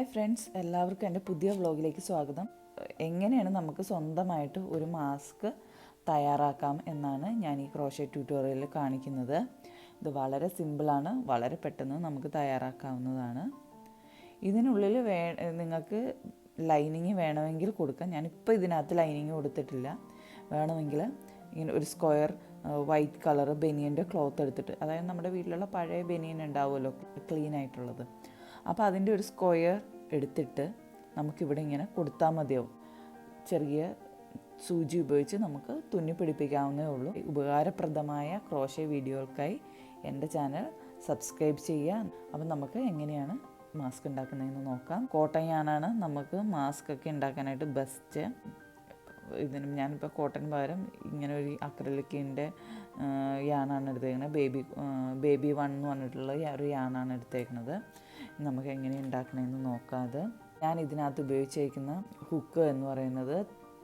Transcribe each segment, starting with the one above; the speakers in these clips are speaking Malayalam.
ഹായ് ഫ്രണ്ട്സ്, എല്ലാവർക്കും എൻ്റെ പുതിയ വ്ളോഗിലേക്ക് സ്വാഗതം. എങ്ങനെയാണ് നമുക്ക് സ്വന്തമായിട്ട് ഒരു മാസ്ക് തയ്യാറാക്കാം എന്നാണ് ഞാൻ ഈ ക്രോഷേ ട്യൂട്ടോറിയലിൽ കാണിക്കുന്നത്. ഇത് വളരെ സിമ്പിളാണ്, വളരെ പെട്ടെന്ന് നമുക്ക് തയ്യാറാക്കാവുന്നതാണ്. ഇതിനുള്ളിൽ നിങ്ങൾക്ക് ലൈനിങ് വേണമെങ്കിൽ കൊടുക്കാം. ഞാനിപ്പോൾ ഇതിനകത്ത് ലൈനിങ് കൊടുത്തിട്ടില്ല. വേണമെങ്കിൽ ഇങ്ങനെ ഒരു സ്ക്വയർ വൈറ്റ് കളർ ബനിയൻ്റെ ക്ലോത്ത് എടുത്തിട്ട്, അതായത് നമ്മുടെ വീട്ടിലുള്ള പഴയ ബനിയൻ ഉണ്ടാവുമല്ലോ, ക്ലീൻ ആയിട്ടുള്ളത്, അപ്പോൾ അതിൻ്റെ ഒരു സ്ക്വയർ എടുത്തിട്ട് നമുക്കിവിടെ ഇങ്ങനെ കൊടുത്താൽ മതിയാവും. ചെറിയ സൂചി ഉപയോഗിച്ച് നമുക്ക് തുന്നി പിടിപ്പിക്കാവുന്നേ ഉള്ളൂ. ഉപകാരപ്രദമായ ക്രോഷേ വീഡിയോകൾക്കായി എൻ്റെ ചാനൽ സബ്സ്ക്രൈബ് ചെയ്യുക. അപ്പം നമുക്ക് എങ്ങനെയാണ് മാസ്ക് ഉണ്ടാക്കുന്നതെന്ന് നോക്കാം. കോട്ടൺ യാണാണ് നമുക്ക് മാസ്ക് ഒക്കെ ഉണ്ടാക്കാനായിട്ട് ബെസ്റ്റ്. ഇതിനും ഞാനിപ്പോൾ കോട്ടൺ പകരം ഇങ്ങനെ ഒരു അക്രലിക്കിൻ്റെ യാണാണ് എടുത്തേക്കുന്നത്. ബേബി വൺ എന്ന് പറഞ്ഞിട്ടുള്ള ഒരു യാണാണ് എടുത്തേക്കുന്നത്. നമുക്ക് എങ്ങനെ ഉണ്ടാക്കണമെന്ന് നോക്കാതെ ഞാൻ ഇതിനകത്ത് ഉപയോഗിച്ചിരിക്കുന്ന ഹുക്ക് എന്ന് പറയുന്നത്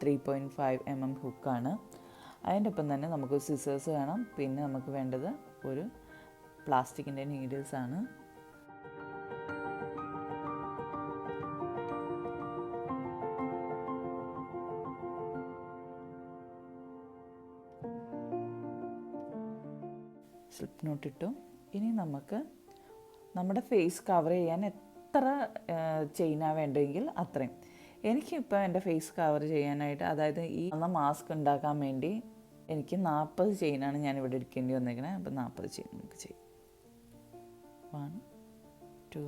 3.5 mm ഹുക്കാണ്. അതിൻ്റെ ഒപ്പം തന്നെ നമുക്ക് സിസേഴ്സ് വേണം. പിന്നെ നമുക്ക് വേണ്ടത് ഒരു പ്ലാസ്റ്റിക്കിൻ്റെ നീഡിൽസാണ്. സ്ലിപ്പ് നോട്ട് ഇട്ടു. ഇനി നമുക്ക് നമ്മുടെ ഫേസ് കവർ ചെയ്യാൻ എത്ര ചെയിനാണ് വേണ്ടതെങ്കിൽ അത്രയും. എനിക്കിപ്പോൾ എൻ്റെ ഫേസ് കവർ ചെയ്യാനായിട്ട്, അതായത് ഈ മാസ്ക് ഉണ്ടാക്കാൻ വേണ്ടി എനിക്ക് 40 ചെയിനാണ് ഞാനിവിടെ എടുക്കേണ്ടി വന്നിരിക്കുന്നത്. അപ്പോൾ 40 ചെയിൻ നമുക്ക് ചെയ്യാം. 1 2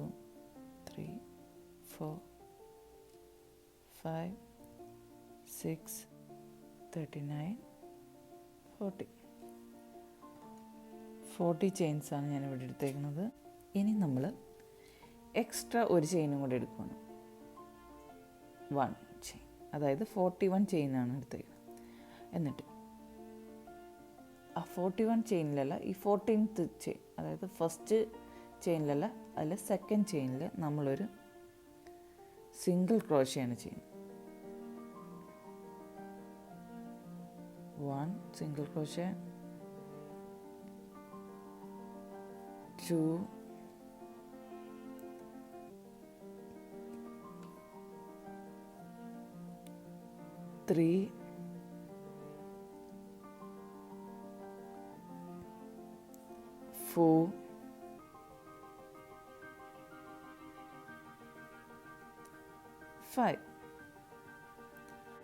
3 4 5 6 39 40 ചെയിൻസാണ് ഞാനിവിടെ എടുത്തേക്കുന്നത്. ഇനി നമ്മൾ എക്സ്ട്രാ ഒരു ചെയിനും കൂടെ എടുക്കണം. 1 ചെയിൻ, അതായത് 41 ചെയിനാണ് എടുത്തേക്കുന്നത്. എന്നിട്ട് ആ 41 ചെയിനിലല്ല, ഈ 14th ചെയിൻ, അതായത് ഫസ്റ്റ് ചെയിനിലല്ല, അതിൽ സെക്കൻഡ് ചെയിനിൽ നമ്മളൊരു സിംഗിൾ ക്രോഷയാണ് ചെയ്യുന്നത്. 1 സിംഗിൾ ക്രോഷേ, 2 3 4 5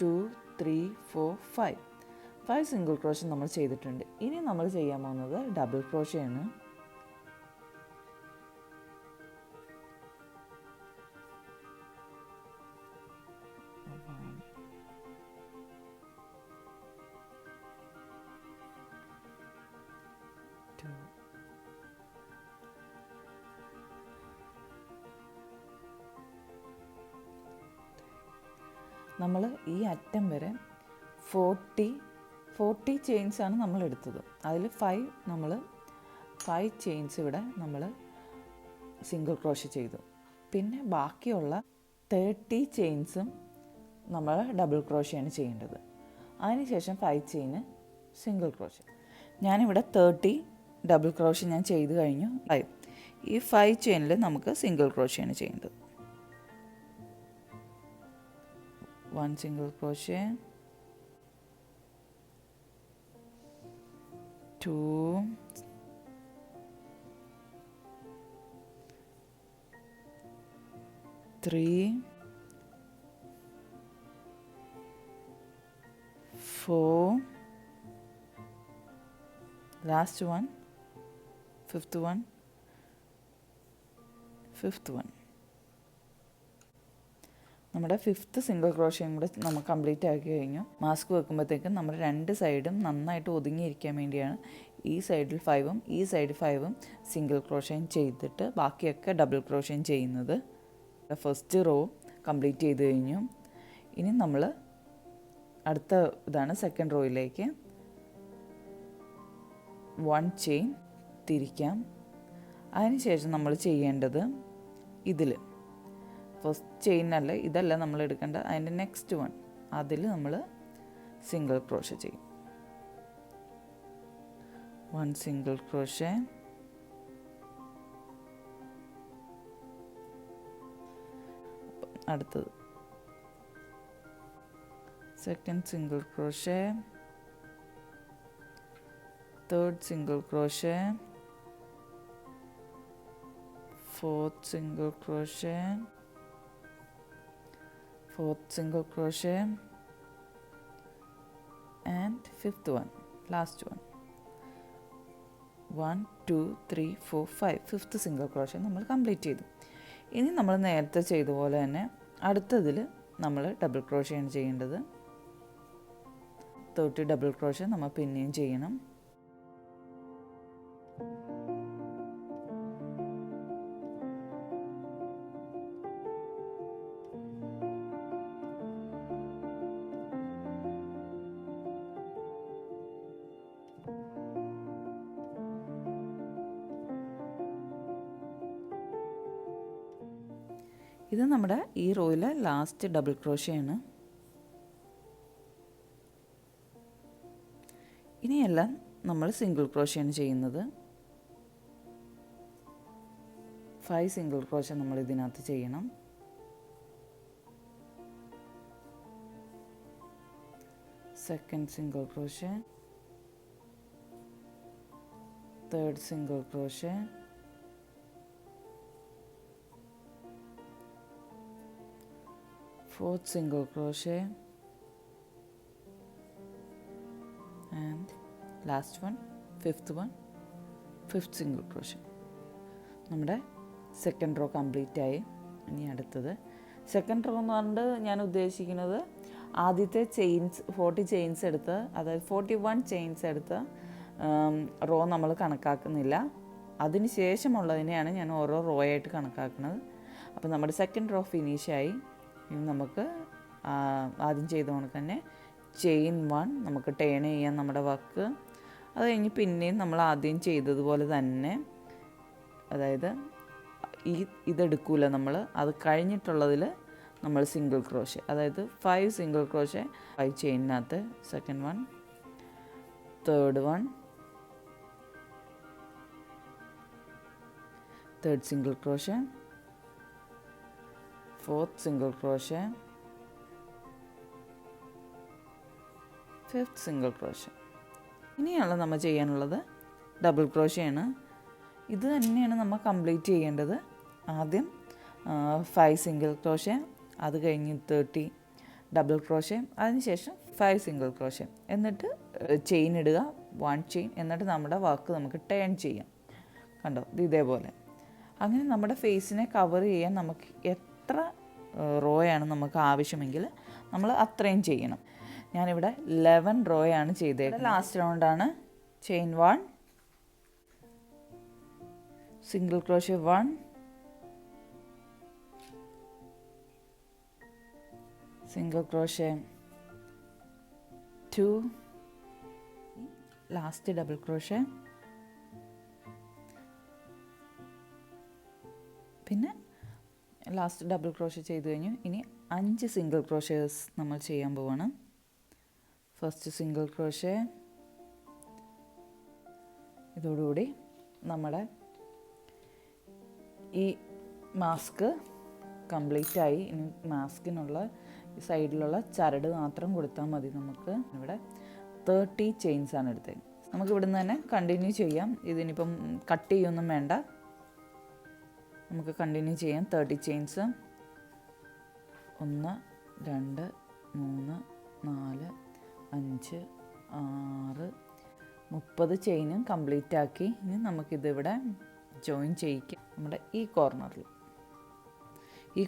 2 3 4 5 സിംഗിൾ ക്രോഷേ നമ്മൾ ചെയ്തിട്ടുണ്ട്. ഇനി നമ്മൾ ചെയ്യാൻ പോകുന്നത് ഡബിൾ ക്രോഷേ ആണ്. നമ്മൾ ഈ അറ്റം വരെ 40 ചെയിൻസാണ് നമ്മൾ എടുത്തത്. അതിൽ 5 ചെയിൻസ് ഇവിടെ നമ്മൾ സിംഗിൾ ക്രോഷേ ചെയ്തു. പിന്നെ ബാക്കിയുള്ള 30 ചെയിൻസും നമ്മൾ ഡബിൾ ക്രോഷയാണ് ചെയ്യേണ്ടത്. അതിനുശേഷം 5 ചെയിന് സിംഗിൾ ക്രോഷേ. ഞാനിവിടെ 30 ഡബിൾ ക്രോഷേ ഞാൻ ചെയ്ത് കഴിഞ്ഞു. ഈ 5 ചെയിനിൽ നമുക്ക് സിംഗിൾ ക്രോഷയാണ് ചെയ്യേണ്ടത്. 1 single crochet, 2 3 4 last one, fifth one. നമ്മുടെ 5th സിംഗിൾ ക്രോഷയും കൂടെ നമ്മൾ കംപ്ലീറ്റ് ആക്കി കഴിഞ്ഞു. മാസ്ക് വെക്കുമ്പോഴത്തേക്കും നമ്മൾ 2 സൈഡും നന്നായിട്ട് ഒതുങ്ങിയിരിക്കാൻ വേണ്ടിയാണ് ഈ സൈഡിൽ 5ഉം ഈ സൈഡ് 5ഉം സിംഗിൾ ക്രോഷയും ചെയ്തിട്ട് ബാക്കിയൊക്കെ ഡബിൾ ക്രോഷയും ചെയ്യുന്നത്. ഫസ്റ്റ് റോ കംപ്ലീറ്റ് ചെയ്ത് കഴിഞ്ഞു. ഇനി നമ്മൾ അടുത്ത ഇതാണ് സെക്കൻഡ് റോയിലേക്ക് 1 ചെയിൻ തിരിക്കാം. അതിനുശേഷം നമ്മൾ ചെയ്യേണ്ടത് ഇതിൽ ഫസ്റ്റ് ചെയിനല്ല, ഇതല്ല നമ്മൾ എടുക്കേണ്ട, അതിൻ്റെ നെക്സ്റ്റ് വൺ, അതിൽ നമ്മൾ സിംഗിൾ ക്രോഷേ ചെയ്യും. 1 single crochet, അടുത്തത് second single crochet, third single crochet, fourth single crochet, fourth single crochet, and fifth one, last one. 1 2 3 4 5 fifth single crochet നമ്മൾ കംപ്ലീറ്റ് ചെയ്തു. ഇനി നമ്മൾ നേരത്തെ ചെയ്ത പോലെ തന്നെ അടുത്തതിൽ നമ്മൾ ഡബിൾ ക്രോഷേ ആണ് ചെയ്യേണ്ടത്. 30 ഡബിൾ ക്രോഷേ നമ്മൾ പിന്നെയും ചെയ്യണം. ഇത് നമ്മുടെ ഈ റോയിലെ ലാസ്റ്റ് ഡബിൾ ക്രോഷേ ആണ്. ഇനിയെല്ലാം നമ്മൾ സിംഗിൾ ക്രോഷേ ആണ് ചെയ്യുന്നത്. 5 സിംഗിൾ ക്രോഷേ നമ്മൾ ഇതിനകത്ത് ചെയ്യണം. Second single crochet, third single crochet, fourth single crochet, and last one, fifth single crochet. നമ്മുടെ സെക്കൻഡ് റോ കംപ്ലീറ്റ് ആയി. ഇനി അടുത്തത് സെക്കൻഡ് റോ എന്ന് പറഞ്ഞിട്ട് ഞാൻ ഉദ്ദേശിക്കുന്നത് ആദ്യത്തെ ചെയിൻസ് 40 ചെയിൻസ് എടുത്ത്, അതായത് 41 ചെയിൻസ് എടുത്ത് റോ നമ്മൾ കണക്കാക്കുന്നില്ല. അതിന് ശേഷമുള്ളതിനെയാണ് ഞാൻ ഓരോ റോ ആയിട്ട് കണക്കാക്കുന്നത്. അപ്പോൾ നമ്മുടെ സെക്കൻഡ് റോ ഫിനിഷായി. ഇനി നമുക്ക് ആദ്യം ചെയ്ത കണക്ക് തന്നെ ചെയിൻ 1 നമുക്ക് ടേൺ ചെയ്യാം നമ്മുടെ വർക്ക്. അത് കഴിഞ്ഞ് പിന്നെയും നമ്മൾ ആദ്യം ചെയ്തതുപോലെ തന്നെ, അതായത് ഇതെടുക്കൂല നമ്മൾ, അത് കഴിഞ്ഞിട്ടുള്ളതിൽ നമ്മൾ സിംഗിൾ ക്രോഷേ, അതായത് 5 സിംഗിൾ ക്രോഷേ 5 ചെയിനകത്ത്, second one, third one, third single crochet, fourth single crochet, fifth single crochet. ഇനിയാണ് നമ്മൾ ചെയ്യാനുള്ളത് ഡബിൾ ക്രോഷേ ആണ്. ഇത് തന്നെയാണ് നമ്മൾ കംപ്ലീറ്റ് ചെയ്യേണ്ടത്. ആദ്യം 5 സിംഗിൾ ക്രോഷേ, അത് കഴിഞ്ഞ് 30 ഡബിൾ ക്രോഷേ, അതിനുശേഷം 5 സിംഗിൾ ക്രോഷേ, എന്നിട്ട് ചെയിൻ ഇടുക, 1 ചെയിൻ, എന്നിട്ട് നമ്മുടെ വർക്ക് നമുക്ക് ടേൺ ചെയ്യാം. കണ്ടോ, ഇത് ഇതേപോലെ. അങ്ങനെ നമ്മുടെ ഫേസിനെ കവർ ചെയ്യാൻ നമുക്ക് എത്ര റോയാണ് നമുക്ക് ആവശ്യമെങ്കിൽ നമ്മൾ അത്രയും ചെയ്യണം. ഞാനിവിടെ 11 റോയാണ് ചെയ്തേക്കുന്നത്. ലാസ്റ്റ് റൗണ്ടാണ്. Chain 1, single crochet 1, single crochet 2, last double crochet, പിന്നെ ലാസ്റ്റ് ഡബിൾ ക്രോഷേ ചെയ്ത് കഴിഞ്ഞു. ഇനി 5 സിംഗിൾ ക്രോഷേസ് നമ്മൾ ചെയ്യാൻ പോവാണ്. First single crochet. ഇതോടുകൂടി നമ്മുടെ ഈ മാസ്ക് കംപ്ലീറ്റ് ആയി. ഇനി മാസ്കിനുള്ള സൈഡിലുള്ള ചരട് മാത്രം കൊടുത്താൽ മതി. നമുക്ക് ഇവിടെ 30 ചെയിൻസ് ആണ് എടുത്തത്. നമുക്ക് ഇവിടുന്ന് തന്നെ കണ്ടിന്യൂ ചെയ്യാം. ഇതിനിപ്പം കട്ട് ചെയ്യൊന്നും വേണ്ട, നമുക്ക് കണ്ടിന്യൂ ചെയ്യാം. 30 ചെയിൻസ്, 1 2 3 4 5 6 30 ചെയിനും കംപ്ലീറ്റ് ആക്കി. ഇനി നമുക്കിതിവിടെ ജോയിൻ ചെയ്യിക്കാം. നമ്മുടെ ഈ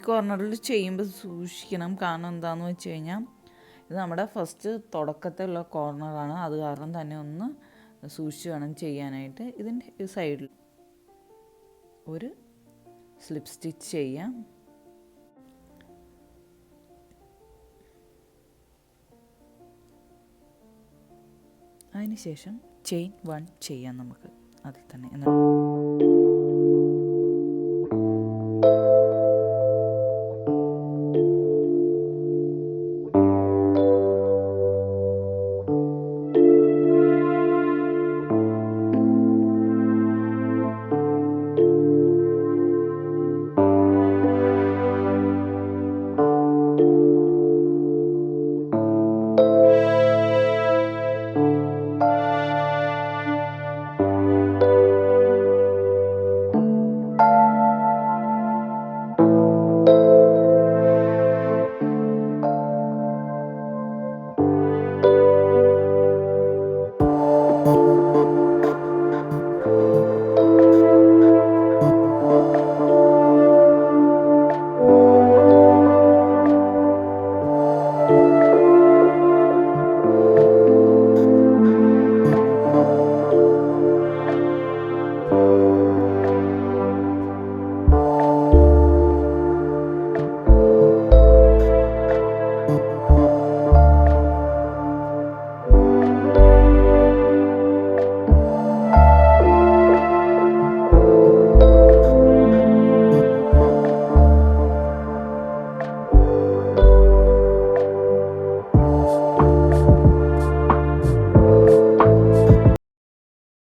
കോർണറിൽ ചെയ്യുമ്പോൾ സൂക്ഷിക്കണം. കാരണം എന്താണെന്ന് വെച്ച് കഴിഞ്ഞാൽ ഇത് നമ്മുടെ ഫസ്റ്റ് തുടക്കത്തിലുള്ള കോർണറാണ്. അത് കാരണം തന്നെ ഒന്ന് സൂക്ഷിച്ച് വേണം ചെയ്യാനായിട്ട്. ഇതിൻ്റെ സൈഡിൽ ഒരു സ്ലിപ്പ് സ്റ്റിച്ച് ചെയ്യാം. അതിനുശേഷം ചെയിൻ 1 ചെയ്യാം നമുക്ക് അതിൽ തന്നെ.